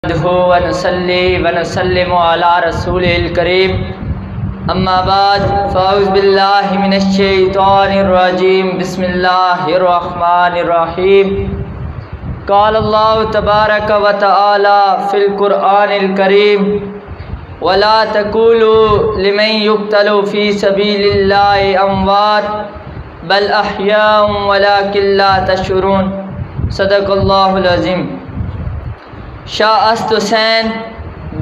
نحمده ونصلي ونسلم على رسوله الكريم اما بعد فاعوذ بالله من الشيطان الرجيم بسم الله الرحمن الرحيم قال الله تبارك وتعالى في القرآن الكريم ولا تقولوا لمن يقتل في سبيل الله اموات بل احياء ولكن لا تشعرون صدق الله العظيم۔ شاہ است حسین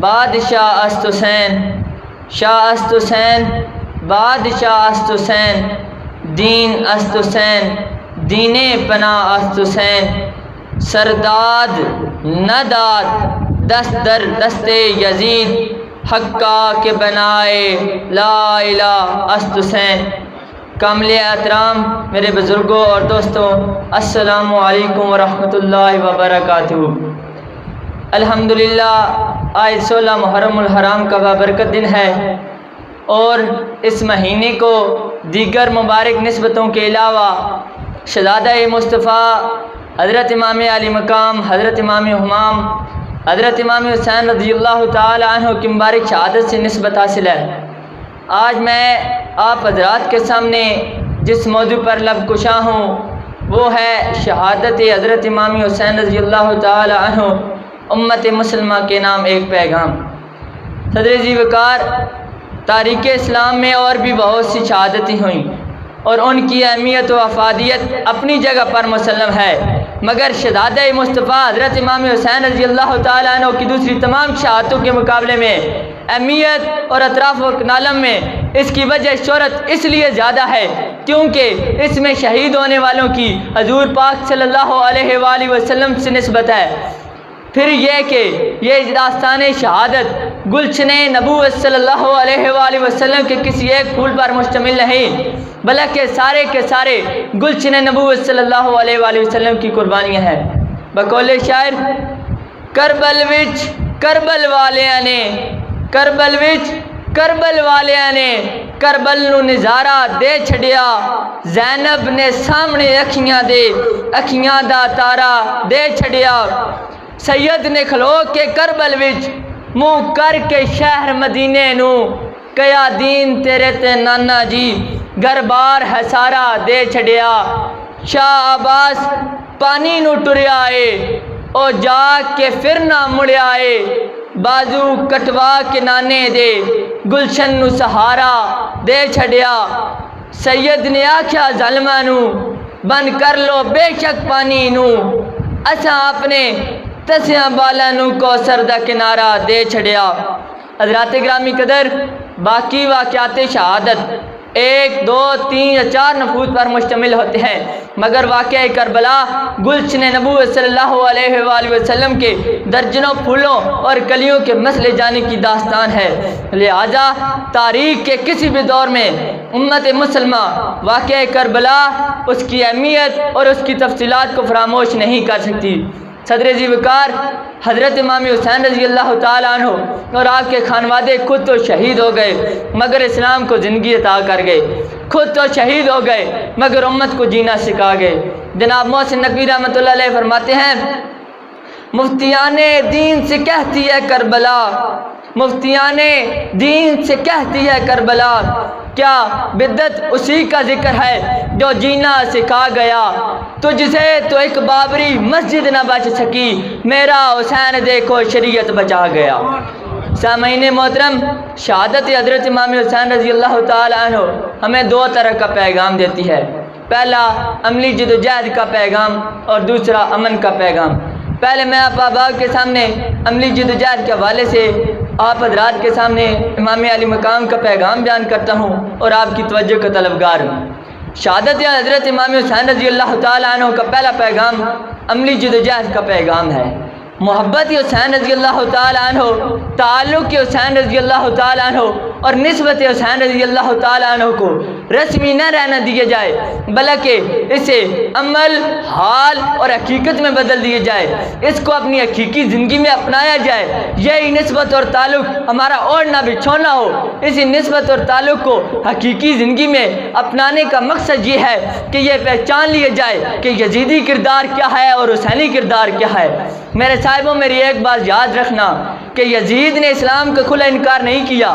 بادشاہ است حسین، شاہ است حسین بادشاہ است حسین، دین است حسین دین پناہ است حسین، سرداد نداد دست در دست یزید، حقا کے بنائے لا الہ است حسین۔ کامل احترام میرے بزرگوں اور دوستوں، السلام علیکم ورحمۃ اللہ وبرکاتہ۔ الحمدللہ آج 16 محرم الحرام کا بابرکت دن ہے، اور اس مہینے کو دیگر مبارک نسبتوں کے علاوہ شہزادہ مصطفیٰ حضرت امام علی مقام حضرت امام حمام حضرت امام حسین رضی اللہ تعالی عنہ کی مبارک شہادت سے نسبت حاصل ہے۔ آج میں آپ حضرات کے سامنے جس موضوع پر لب کشا ہوں وہ ہے شہادت حضرت امام حسین رضی اللہ تعالی عنہ، امت مسلمہ کے نام ایک پیغام۔ صدر ذی وقار، تاریخ اسلام میں اور بھی بہت سی شہادتیں ہوئیں اور ان کی اہمیت و افادیت اپنی جگہ پر مسلم ہے، مگر شہزادہ مصطفیٰ حضرت امام حسین رضی اللہ تعالیٰ عنہ کی دوسری تمام شہادتوں کے مقابلے میں اہمیت اور اطراف و عالم میں اس کی وجہ شہرت اس لیے زیادہ ہے کیونکہ اس میں شہید ہونے والوں کی حضور پاک صلی اللہ علیہ وآلہ وسلم سے نسبت ہے۔ پھر یہ کہ یہ داستان شہادت گلشن نبوت صلی اللہ علیہ وآلہ وسلم کے کسی ایک پھول پر مشتمل نہیں، بلکہ سارے کے سارے گلشن نبوت صلی اللہ علیہ وآلہ وسلم کی قربانیاں ہیں۔ بقول شاعر، کربل وچ کربل والیاں نے کربل وچ کربل والیاں نے کربل نو نظارہ دے چھڑیا، زینب نے سامنے اکھیاں دا تارا دے چھڑیا، سید نے کھلو کے کربل وچ منہ کر کے شہر مدینے نو، کیا دین تیرے تے نانا جی گھر بار ہے سارا دے چھڑیا، شاہ عباس پانی نو ٹریا اے او جا کے پھر نہ مڑیا اے، بازو کٹوا کے نانے دے گلشن نو سہارا دے چھڑیا، سید نے آکھیا ظالماں نو بند کر لو بے شک پانی نو، اساں اپنے تسیاں بالا نو کوثر دا کنارہ دے چھڑیا۔ حضرات گرامی قدر، باقی واقعات شہادت 1، 2، 3 یا 4 نفوس پر مشتمل ہوتے ہیں، مگر واقعہ کربلا گلشن نبوت صلی اللہ علیہ وآلہ وسلم کے درجنوں پھولوں اور کلیوں کے مسلے جانے کی داستان ہے، لہذا تاریخ کے کسی بھی دور میں امت مسلمہ واقعہ کربلا اس کی اہمیت اور اس کی تفصیلات کو فراموش نہیں کر سکتی۔ صدر ذی وقار حضرت امام حسین رضی اللہ تعالیٰ عنہ اور آپ کے خانوادے خود تو شہید ہو گئے مگر اسلام کو زندگی عطا کر گئے، خود تو شہید ہو گئے مگر امت کو جینا سکھا گئے۔ جناب محسن نقوی رحمۃ اللہ علیہ فرماتے ہیں، مفتیان دین سے کہتی ہے کربلا، مفتیان دین سے کہتی ہے کربلا، کیا بدت اسی کا ذکر ہے جو جینا سکھا گیا، تجھ سے تو ایک بابری مسجد نہ بچ سکی، میرا حسین دیکھو شریعت بچا گیا۔ سامعین محترم، شہادت حضرت امام حسین رضی اللہ تعالیٰ عنہ ہمیں 2 طرح کا پیغام دیتی ہے، پہلا عملی جدوجہد کا پیغام اور دوسرا امن کا پیغام۔ پہلے میں آپ کے سامنے عملی جدوجہد کے حوالے سے آپ حضرات کے سامنے امام علی مقام کا پیغام بیان کرتا ہوں اور آپ کی توجہ کا طلبگار ہوں۔ شہادت حضرت امام حسین رضی اللہ تعالیٰ عنہ کا پہلا پیغام عملی جدوجہد کا پیغام ہے۔ محبت حسین رضی اللہ تعالیٰ عنہ، تعلق حسین رضی اللہ تعالیٰ عنہ اور نسبت حسین رضی اللہ تعالیٰ عنہ کو رسمی نہ رہنا دیے جائے بلکہ اسے عمل، حال اور حقیقت میں بدل دیے جائے، اس کو اپنی حقیقی زندگی میں اپنایا جائے، یہی نسبت اور تعلق ہمارا اوڑھنا بچھونا ہو۔ اسی نسبت اور تعلق کو حقیقی زندگی میں اپنانے کا مقصد یہ ہے کہ یہ پہچان لیے جائے کہ یزیدی کردار کیا ہے اور حسینی کردار کیا ہے۔ میرے صاحبوں میری ایک بات یاد رکھنا کہ یزید نے اسلام کا کھلا انکار نہیں کیا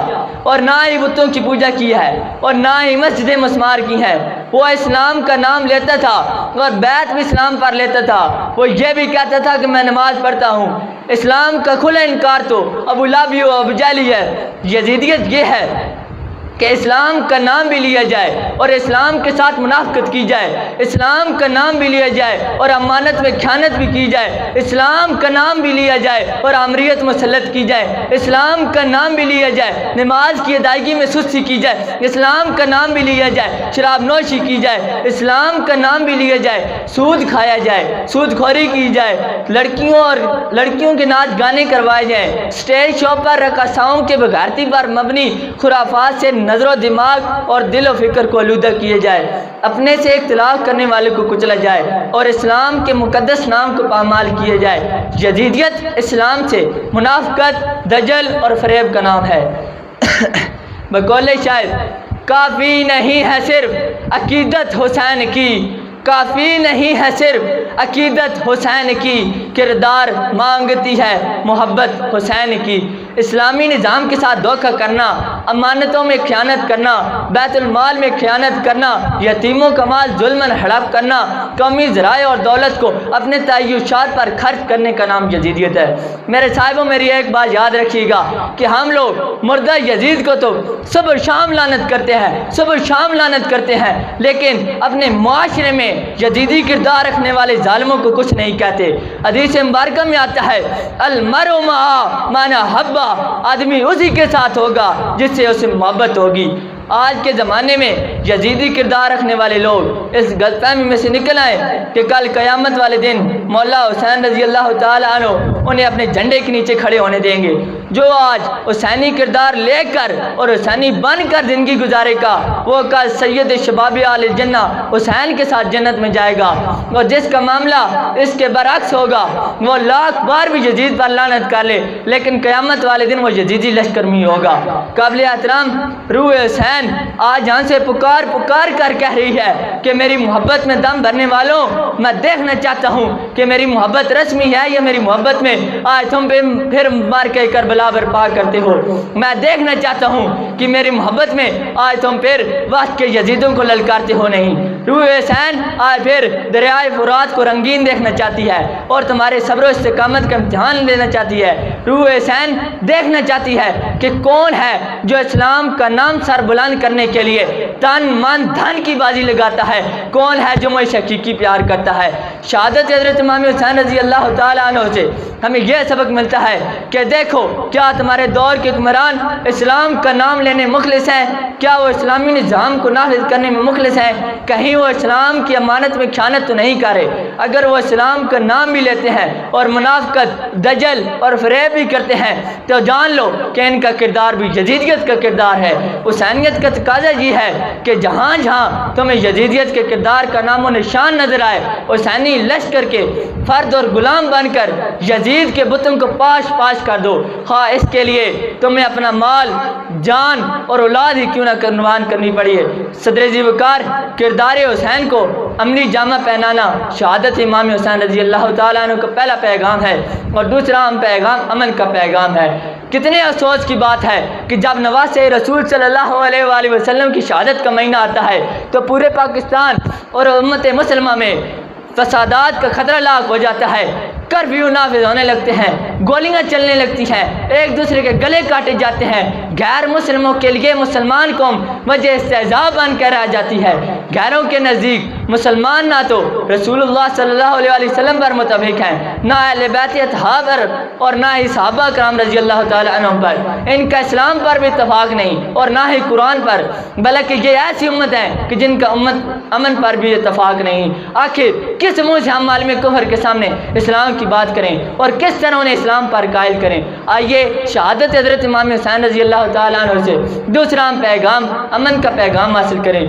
اور نہ ہی بتوں کی پوجا کی ہے اور نہ ہی مسجدیں مسمار کی ہیں۔ وہ اسلام کا نام لیتا تھا اور بیعت بھی اسلام پر لیتا تھا۔ وہ یہ بھی کہتا تھا کہ میں نماز پڑھتا ہوں۔ اسلام کا کھلا انکار تو ابو لہب و ابو جہل ہے۔ یزیدیت یہ ہے کہ اسلام کا نام بھی لیا جائے اور اسلام کے ساتھ منافقت کی جائے، اسلام کا نام بھی لیا جائے اور امانت میں خیانت بھی کی جائے، اسلام کا نام بھی لیا جائے اور آمریت مسلط کی جائے، اسلام کا نام بھی لیا جائے، نماز کی ادائیگی میں سستی کی جائے، اسلام کا نام بھی لیا جائے، شراب نوشی کی جائے، اسلام کا نام بھی لیا جائے، سود کھایا جائے، سود خوری کی جائے، لڑکیوں کے ناچ گانے کروائے جائیں، اسٹیج شو پر رقاصاؤں کے بغیرتی پر مبنی خرافات سے نظر و دماغ اور دل و فکر کو آلودہ کیے جائے، اپنے سے اختلاف کرنے والے کو کچلا جائے اور اسلام کے مقدس نام کو پامال کیے جائے۔ یزیدیت اسلام سے منافقت، دجل اور فریب کا نام ہے۔ بقول شاعر، کافی نہیں ہے صرف عقیدت حسین کی، کافی نہیں ہے صرف عقیدت حسین کی، کردار مانگتی ہے محبت حسین کی۔ اسلامی نظام کے ساتھ دھوکہ کرنا، امانتوں میں خیانت کرنا، بیت المال میں خیانت کرنا، یتیموں کا مال ظلماً ہڑپ کرنا، قومی ذرائع اور دولت کو اپنے تعیشات پر خرچ کرنے کا نام یزیدیت ہے۔ میرے صاحبوں میری ایک بات یاد رکھیے گا کہ ہم لوگ مردہ یزید کو تو صبح شام لعنت کرتے ہیں، صبح شام لعنت کرتے ہیں، لیکن اپنے معاشرے میں یزیدی کردار رکھنے والے ظالموں کو کچھ نہیں کہتے۔ حدیث مبارکہ میں آتا ہے، المرء مع من احب، آدمی اسی کے ساتھ ہوگا جس سے اسے محبت ہوگی۔ آج کے زمانے میں یزیدی کردار رکھنے والے لوگ اس غلط فہمی میں سے نکل آئے کہ کل قیامت والے دن مولا حسین رضی اللہ تعالیٰ عنہ انہیں اپنے جھنڈے کے نیچے کھڑے ہونے دیں گے۔ جو آج حسینی کردار لے کر اور حسینی بن کر زندگی گزارے گا وہ کل سید شباب اہل جنہ حسین کے ساتھ جنت میں جائے گا، اور جس کا معاملہ اس کے برعکس ہوگا وہ لاکھ بار بھی یزید پر لعنت کر لے لیکن قیامت والے دن وہ یزیدی لشکر میں ہوگا۔ قابل احترام روح حسین آج یہاں سے پکار کر کہہ رہی ہے کہ میری محبت میں دم بھرنے والوں، میں دیکھنا چاہتا ہوں کہ میری محبت رسمی ہے یا میری محبت میں آج تم پھر مار کے کربلا برپا کرتے ہو۔ میں دیکھنا چاہتا ہوں کہ میری محبت میں آج تم پھر وقت کے یزیدوں کو للکارتے ہو نہیں۔ روح حسین آج پھر دریائے فرات کو رنگین دیکھنا چاہتی ہے اور تمہارے صبر و استقامت کا امتحان لینا چاہتی ہے۔ روح حسین دیکھنا چاہتی ہے کہ کون ہے جو اسلام کا نام سر بلند کرنے کے لیے تن من دھن کی بازی لگاتا ہے، کون ہے جو مجھے حقیقی پیار کرتا ہے۔ شہادت حضرت امام حسین رضی اللہ تعالیٰ عنہ سے ہمیں یہ سبق ملتا ہے کہ دیکھو کیا تمہارے دور کے حکمران اسلام کا نام لینے مخلص ہیں؟ کیا وہ اسلامی نظام کو نافذ کرنے میں مخلص ہیں؟ کہیں وہ اسلام کی امانت میں خیانت تو نہیں کر رہے؟ اگر وہ اسلام کا نام بھی لیتے ہیں اور منافقت، دجل اور فریب بھی کرتے ہیں تو جان لو کہ ان کا کردار بھی یزیدیت کا کردار ہے۔ حسینیت کا تقاضا یہ ہے کہ جہاں جہاں تمہیں یزیدیت کے کردار کا نام و نشان نظر آئے حسینی لشکر کے فرد اور غلام بن کر یزید کے بتوں کو پاش کر دو، خواہ اس کے لیے تمہیں اپنا مال، جان اور اولاد ہی کیوں نہ قربان کرنی پڑی ہے۔ صدر ذی وقار کردار حسین کو عملی جامہ پہنانا شہادت امام حسین رضی اللہ تعالیٰ عنہ کا پہلا پیغام ہے اور دوسرا پیغام امن کا پیغام ہے۔ کتنے افسوس کی بات ہے کہ جب نواسہ رسول صلی اللہ علیہ وآلہ وسلم کی شہادت کا مہینہ آتا ہے تو پورے پاکستان اور امت مسلمہ میں فسادات کا خطرہ لاحق ہو جاتا ہے، کرفیو نافذ ہونے لگتے ہیں، گولیاں چلنے لگتی ہیں، ایک دوسرے کے گلے کاٹے جاتے ہیں، غیر مسلموں کے لیے مسلمان قوم وجہ استہزاء بن کر رہ جاتی ہے۔ غیروں کے نزدیک مسلمان نہ تو رسول اللہ صلی اللہ علیہ وآلہ وسلم پر متفق ہیں، نہ اہل بیت اطہار پر اور نہ ہی صحابہ کرام رضی اللہ تعالیٰ عنہم پر، ان کا اسلام پر بھی اتفاق نہیں اور نہ ہی قرآن پر، بلکہ یہ ایسی امت ہے کہ جن کا امن پر بھی اتفاق نہیں۔ آخر کس منہ سے ہم عالم کفر کے سامنے اسلام کی بات کریں اور کس طرح انہیں اسلام پر قائل کریں؟ آئیے شہادت حضرت امام حسین رضی اللہ تعالیٰ عنہ سے دوسرا پیغام امن کا پیغام حاصل کریں۔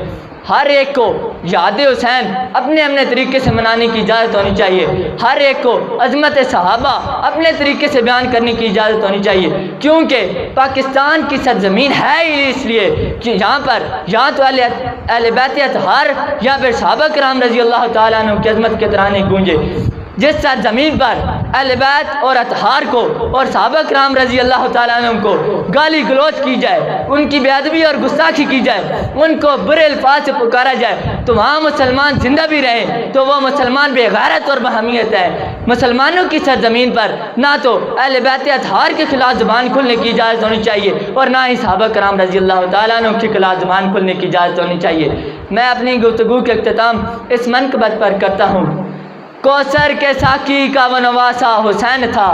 ہر ایک کو یاد حسین اپنے طریقے سے منانے کی اجازت ہونی چاہیے، ہر ایک کو عظمت صحابہ اپنے طریقے سے بیان کرنے کی اجازت ہونی چاہیے، کیونکہ پاکستان کی سرزمین ہے ہی اس لیے کہ یہاں تو اہل بیت اطہار یا پھر صحابہ کرام رضی اللہ تعالیٰ عنہ کی عظمت کے ترانے گونجے۔ جس سرزمین پر اہل بیت اور اطہار کو اور صحابہ کرام رضی اللہ تعالیٰ عنہ کو گالی گلوچ کی جائے، ان کی بے ادبی اور گستاخی کی جائے، ان کو برے الفاظ سے پکارا جائے، تو وہاں مسلمان زندہ بھی رہیں تو وہ مسلمان بے غیرت اور بہیمیت ہے۔ مسلمانوں کی سرزمین پر نہ تو اہل بیت اطہار کے خلاف زبان کھولنے کی اجازت ہونی چاہیے اور نہ ہی صحابہ کرام رضی اللہ تعالیٰ عنہ کے خلاف زبان کھولنے کی اجازت ہونی چاہیے۔ میں اپنی گفتگو کے اختتام اس منقبت پر کرتا ہوں۔ کوثر کے ساقی کا وہ نواسا حسین تھا،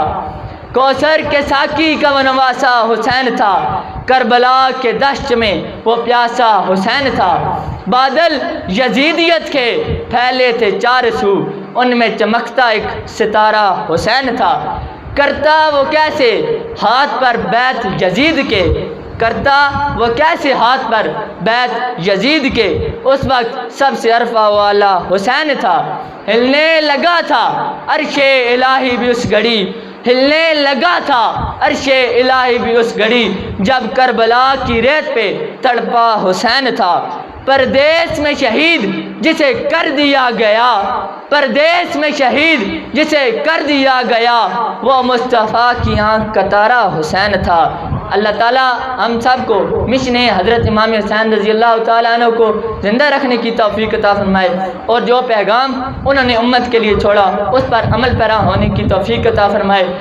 کوثر کے ساقی کا وہ نواسا حسین تھا، کربلا کے دشت میں وہ پیاسا حسین تھا۔ بادل یزیدیت کے پھیلے تھے چار سو، ان میں چمکتا ایک ستارہ حسین تھا۔ کرتا وہ کیسے ہاتھ پر بیت یزید کے، کرتا وہ کیسے ہاتھ پر بیت یزید کے، اس وقت سب سے عرفہ والا حسین تھا۔ ہلنے لگا تھا عرش الہی بھی اس گھڑی، ہلنے لگا تھا عرش الہی بھی اس گھڑی، جب کربلا کی ریت پہ تڑپا حسین تھا۔ پردیس میں شہید جسے کر دیا گیا، پردیس میں شہید جسے کر دیا گیا، وہ مصطفیٰ کی آنکھ کا تارا حسین تھا۔ اللہ تعالیٰ ہم سب کو مشن حضرت امام حسین رضی اللہ تعالیٰ عنہ کو زندہ رکھنے کی توفیق عطا فرمائے، اور جو پیغام انہوں نے امت کے لیے چھوڑا اس پر عمل پیرا ہونے کی توفیق عطا فرمائے۔